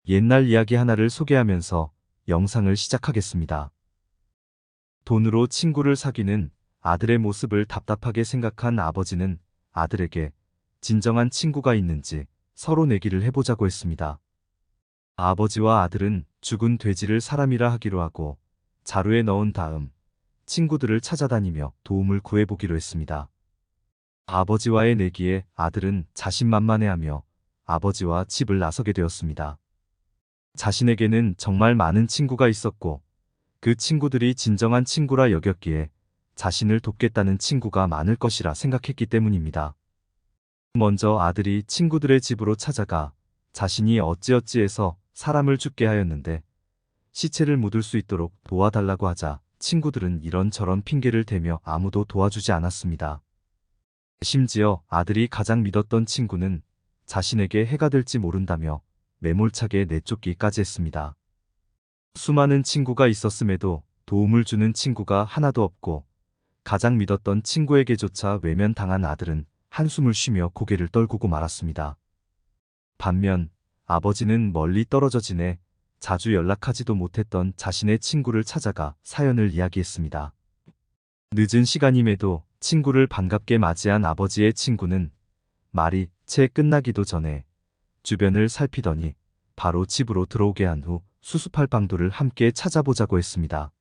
옛날 이야기 하나를 소개하면서 영상을 시작하겠습니다. 돈으로 친구를 사귀는 아들의 모습을 답답하게 생각한 아버지는 아들에게 진정한 친구가 있는지 서로 내기를 해보자고 했습니다. 아버지와 아들은 죽은 돼지를 사람이라 하기로 하고 자루에 넣은 다음 친구들을 찾아다니며 도움을 구해보기로 했습니다. 아버지와의 내기에 아들은 자신만만해하며 아버지와 집을 나서게 되었습니다. 자신에게는 정말 많은 친구가 있었고 그 친구들이 진정한 친구라 여겼기에 자신을 돕겠다는 친구가 많을 것이라 생각했기 때문입니다. 먼저 아들이 친구들의 집으로 찾아가 자신이 어찌어찌해서 사람을 죽게 하였는데 시체를 묻을 수 있도록 도와달라고 하자 친구들은 이런저런 핑계를 대며 아무도 도와주지 않았습니다. 심지어 아들이 가장 믿었던 친구는 자신에게 해가 될지 모른다며 매몰차게 내쫓기까지 했습니다. 수많은 친구가 있었음에도 도움을 주는 친구가 하나도 없고 가장 믿었던 친구에게조차 외면당한 아들은 한숨을 쉬며 고개를 떨구고 말았습니다. 반면 아버지는 멀리 떨어져 지내 자주 연락하지도 못했던 자신의 친구를 찾아가 사연을 이야기했습니다. 늦은 시간임에도 친구를 반갑게 맞이한 아버지의 친구는 말이 채 끝나기도 전에 주변을 살피더니 바로 집으로 들어오게 한 후 수습할 방도를 함께 찾아보자고 했습니다.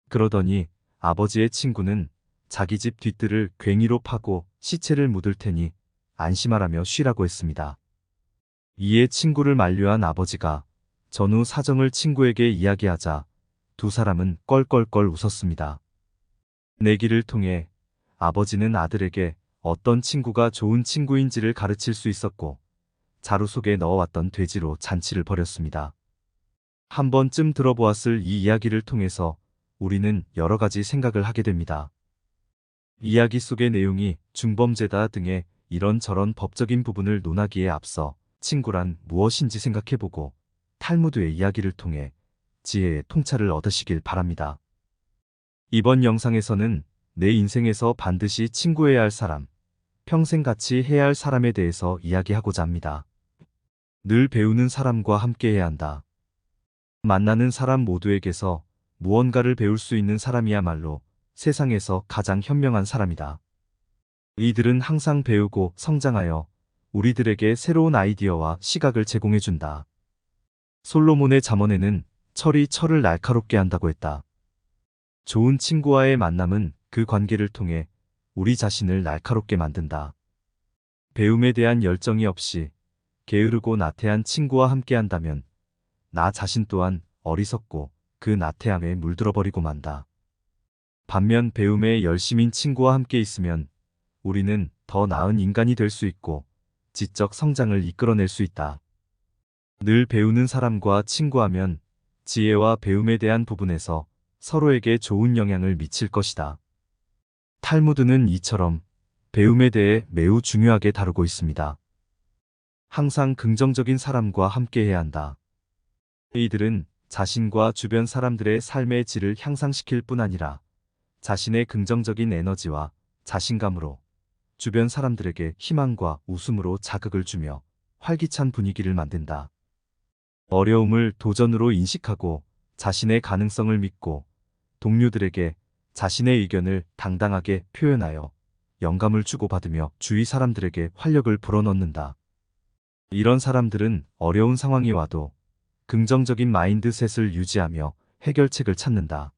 그러더니 아버지의 친구는 자기 집 뒷뜰을 괭이로 파고 시체를 묻을 테니 안심하라며 쉬라고 했습니다. 이에 친구를 만류한 아버지가 전후 사정을 친구에게 이야기하자 두 사람은 껄껄껄 웃었습니다. 내기를 통해 아버지는 아들에게 어떤 친구가 좋은 친구인지를 가르칠 수 있었고 자루 속에 넣어왔던 돼지로 잔치를 벌였습니다. 한 번쯤 들어보았을 이 이야기를 통해서 우리는 여러 가지 생각을 하게 됩니다. 이야기 속의 내용이 중범죄다 등의 이런저런 법적인 부분을 논하기에 앞서 친구란 무엇인지 생각해보고 탈무드의 이야기를 통해 지혜의 통찰을 얻으시길 바랍니다. 이번 영상에서는 내 인생에서 반드시 친구해야 할 사람, 평생 같이 해야 할 사람에 대해서 이야기하고자 합니다. 늘 배우는 사람과 함께해야 한다. 만나는 사람 모두에게서 무언가를 배울 수 있는 사람이야말로 세상에서 가장 현명한 사람이다. 이들은 항상 배우고 성장하여 우리들에게 새로운 아이디어와 시각을 제공해준다. 솔로몬의 잠언에는 철이 철을 날카롭게 한다고 했다. 좋은 친구와의 만남은 그 관계를 통해 우리 자신을 날카롭게 만든다. 배움에 대한 열정이 없이 게으르고 나태한 친구와 함께한다면 나 자신 또한 어리석고 그 나태함에 물들어버리고 만다. 반면 배움에 열심인 친구와 함께 있으면 우리는 더 나은 인간이 될 수 있고 지적 성장을 이끌어낼 수 있다. 늘 배우는 사람과 친구하면 지혜와 배움에 대한 부분에서 서로에게 좋은 영향을 미칠 것이다. 탈무드는 이처럼 배움에 대해 매우 중요하게 다루고 있습니다. 항상 긍정적인 사람과 함께해야 한다. 이들은 자신과 주변 사람들의 삶의 질을 향상시킬 뿐 아니라 자신의 긍정적인 에너지와 자신감으로 주변 사람들에게 희망과 웃음으로 자극을 주며 활기찬 분위기를 만든다. 어려움을 도전으로 인식하고 자신의 가능성을 믿고 동료들에게 자신의 의견을 당당하게 표현하여 영감을 주고받으며 주위 사람들에게 활력을 불어넣는다. 이런 사람들은 어려운 상황이 와도 긍정적인 마인드셋을 유지하며 해결책을 찾는다.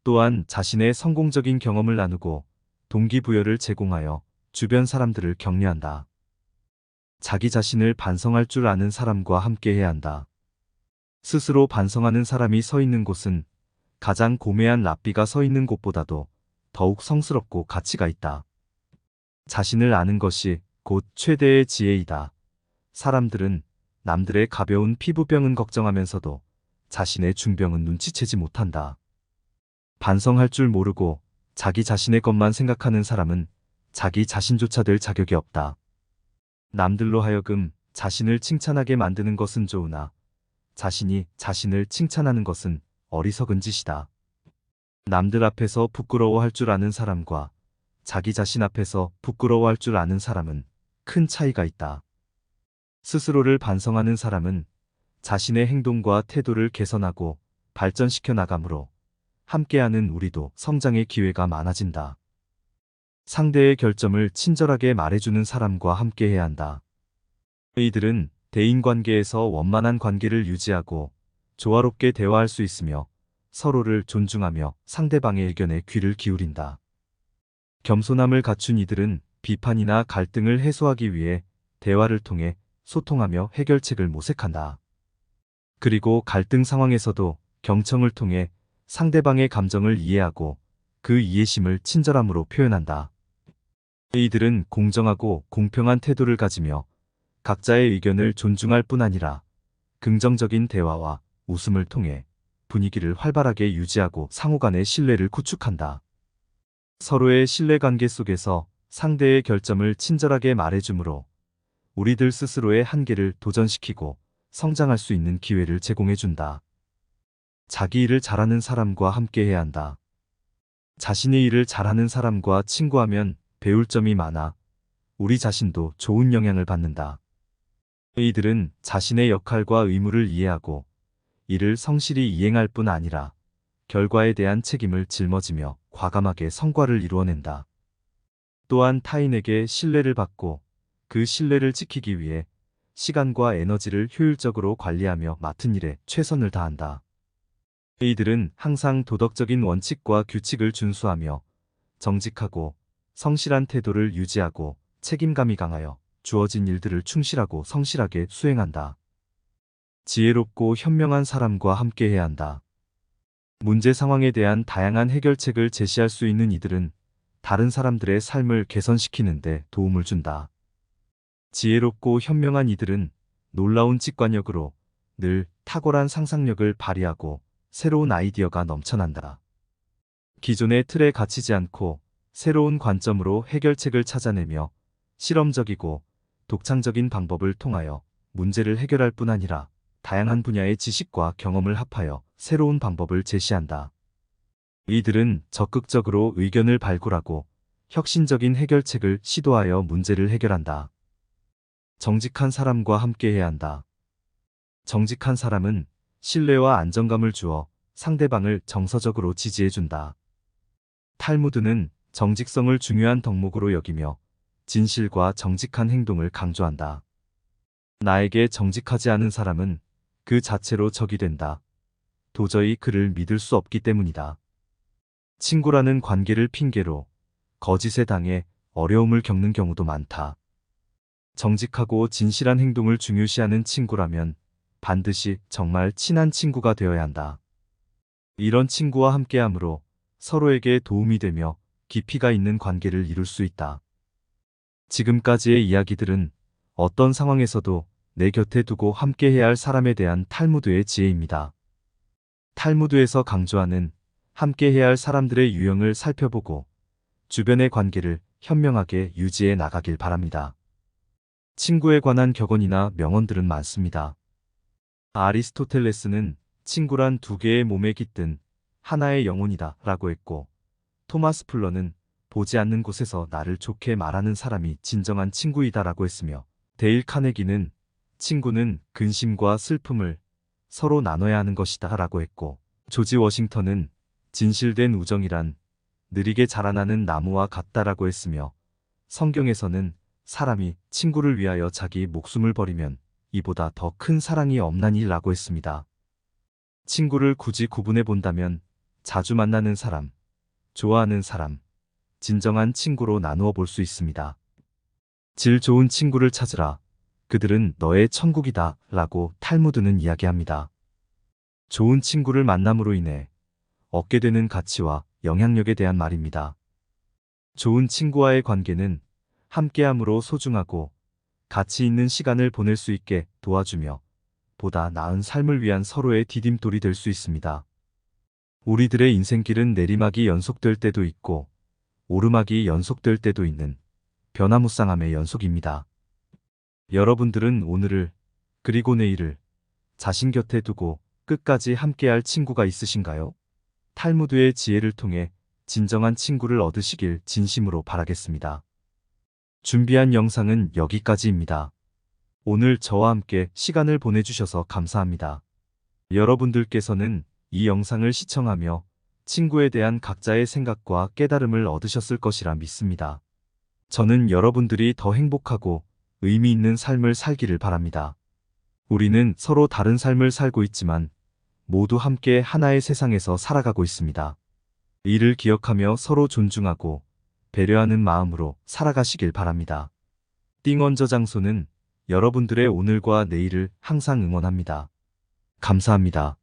또한 자신의 성공적인 경험을 나누고 동기부여를 제공하여 주변 사람들을 격려한다. 자기 자신을 반성할 줄 아는 사람과 함께해야 한다. 스스로 반성하는 사람이 서 있는 곳은 가장 고매한 랍비가 서 있는 곳보다도 더욱 성스럽고 가치가 있다. 자신을 아는 것이 곧 최대의 지혜이다. 사람들은 남들의 가벼운 피부병은 걱정하면서도 자신의 중병은 눈치채지 못한다. 반성할 줄 모르고 자기 자신의 것만 생각하는 사람은 자기 자신조차 될 자격이 없다. 남들로 하여금 자신을 칭찬하게 만드는 것은 좋으나 자신이 자신을 칭찬하는 것은 어리석은 짓이다. 남들 앞에서 부끄러워할 줄 아는 사람과 자기 자신 앞에서 부끄러워할 줄 아는 사람은 큰 차이가 있다. 스스로를 반성하는 사람은 자신의 행동과 태도를 개선하고 발전시켜 나가므로 함께하는 우리도 성장의 기회가 많아진다. 상대의 결점을 친절하게 말해주는 사람과 함께해야 한다. 이들은 대인관계에서 원만한 관계를 유지하고 조화롭게 대화할 수 있으며 서로를 존중하며 상대방의 의견에 귀를 기울인다. 겸손함을 갖춘 이들은 비판이나 갈등을 해소하기 위해 대화를 통해 소통하며 해결책을 모색한다. 그리고 갈등 상황에서도 경청을 통해 상대방의 감정을 이해하고 그 이해심을 친절함으로 표현한다. 이들은 공정하고 공평한 태도를 가지며 각자의 의견을 존중할 뿐 아니라 긍정적인 대화와 웃음을 통해 분위기를 활발하게 유지하고 상호 간의 신뢰를 구축한다. 서로의 신뢰관계 속에서 상대의 결점을 친절하게 말해주므로 우리들 스스로의 한계를 도전시키고 성장할 수 있는 기회를 제공해준다. 자기 일을 잘하는 사람과 함께해야 한다. 자신의 일을 잘하는 사람과 친구하면 배울 점이 많아 우리 자신도 좋은 영향을 받는다. 이들은 자신의 역할과 의무를 이해하고 이를 성실히 이행할 뿐 아니라 결과에 대한 책임을 짊어지며 과감하게 성과를 이루어낸다. 또한 타인에게 신뢰를 받고 그 신뢰를 지키기 위해 시간과 에너지를 효율적으로 관리하며 맡은 일에 최선을 다한다. 이들은 항상 도덕적인 원칙과 규칙을 준수하며 정직하고 성실한 태도를 유지하고 책임감이 강하여 주어진 일들을 충실하고 성실하게 수행한다. 지혜롭고 현명한 사람과 함께해야 한다. 문제 상황에 대한 다양한 해결책을 제시할 수 있는 이들은 다른 사람들의 삶을 개선시키는 데 도움을 준다. 지혜롭고 현명한 이들은 놀라운 직관력으로 늘 탁월한 상상력을 발휘하고 새로운 아이디어가 넘쳐난다. 기존의 틀에 갇히지 않고 새로운 관점으로 해결책을 찾아내며 실험적이고 독창적인 방법을 통하여 문제를 해결할 뿐 아니라 다양한 분야의 지식과 경험을 합하여 새로운 방법을 제시한다. 이들은 적극적으로 의견을 발굴하고 혁신적인 해결책을 시도하여 문제를 해결한다. 정직한 사람과 함께해야 한다. 정직한 사람은 신뢰와 안정감을 주어 상대방을 정서적으로 지지해준다. 탈무드는 정직성을 중요한 덕목으로 여기며 진실과 정직한 행동을 강조한다. 나에게 정직하지 않은 사람은 그 자체로 적이 된다. 도저히 그를 믿을 수 없기 때문이다. 친구라는 관계를 핑계로 거짓에 당해 어려움을 겪는 경우도 많다. 정직하고 진실한 행동을 중요시하는 친구라면 반드시 정말 친한 친구가 되어야 한다. 이런 친구와 함께함으로 서로에게 도움이 되며 깊이가 있는 관계를 이룰 수 있다. 지금까지의 이야기들은 어떤 상황에서도 내 곁에 두고 함께해야 할 사람에 대한 탈무드의 지혜입니다. 탈무드에서 강조하는 함께해야 할 사람들의 유형을 살펴보고 주변의 관계를 현명하게 유지해 나가길 바랍니다. 친구에 관한 격언이나 명언들은 많습니다. 아리스토텔레스는 친구란 두 개의 몸에 깃든 하나의 영혼이다 라고 했고, 토마스 풀러는 보지 않는 곳에서 나를 좋게 말하는 사람이 진정한 친구이다 라고 했으며, 데일 카네기는 친구는 근심과 슬픔을 서로 나눠야 하는 것이다 라고 했고, 조지 워싱턴은 진실된 우정이란 느리게 자라나는 나무와 같다라고 했으며, 성경에서는 사람이 친구를 위하여 자기 목숨을 버리면 이보다 더 큰 사랑이 없나니라고 했습니다. 친구를 굳이 구분해 본다면 자주 만나는 사람, 좋아하는 사람, 진정한 친구로 나누어 볼 수 있습니다. 질 좋은 친구를 찾으라. 그들은 너의 천국이다 라고 탈무드는 이야기합니다. 좋은 친구를 만남으로 인해 얻게 되는 가치와 영향력에 대한 말입니다. 좋은 친구와의 관계는 함께함으로 소중하고 가치 있는 시간을 보낼 수 있게 도와주며 보다 나은 삶을 위한 서로의 디딤돌이 될 수 있습니다. 우리들의 인생길은 내리막이 연속될 때도 있고 오르막이 연속될 때도 있는 변화무쌍함의 연속입니다. 여러분들은 오늘을 그리고 내일을 자신 곁에 두고 끝까지 함께할 친구가 있으신가요? 탈무드의 지혜를 통해 진정한 친구를 얻으시길 진심으로 바라겠습니다. 준비한 영상은 여기까지입니다. 오늘 저와 함께 시간을 보내주셔서 감사합니다. 여러분들께서는 이 영상을 시청하며 친구에 대한 각자의 생각과 깨달음을 얻으셨을 것이라 믿습니다. 저는 여러분들이 더 행복하고 의미 있는 삶을 살기를 바랍니다. 우리는 서로 다른 삶을 살고 있지만 모두 함께 하나의 세상에서 살아가고 있습니다. 이를 기억하며 서로 존중하고 배려하는 마음으로 살아가시길 바랍니다. 띵언저장소는 여러분들의 오늘과 내일을 항상 응원합니다. 감사합니다.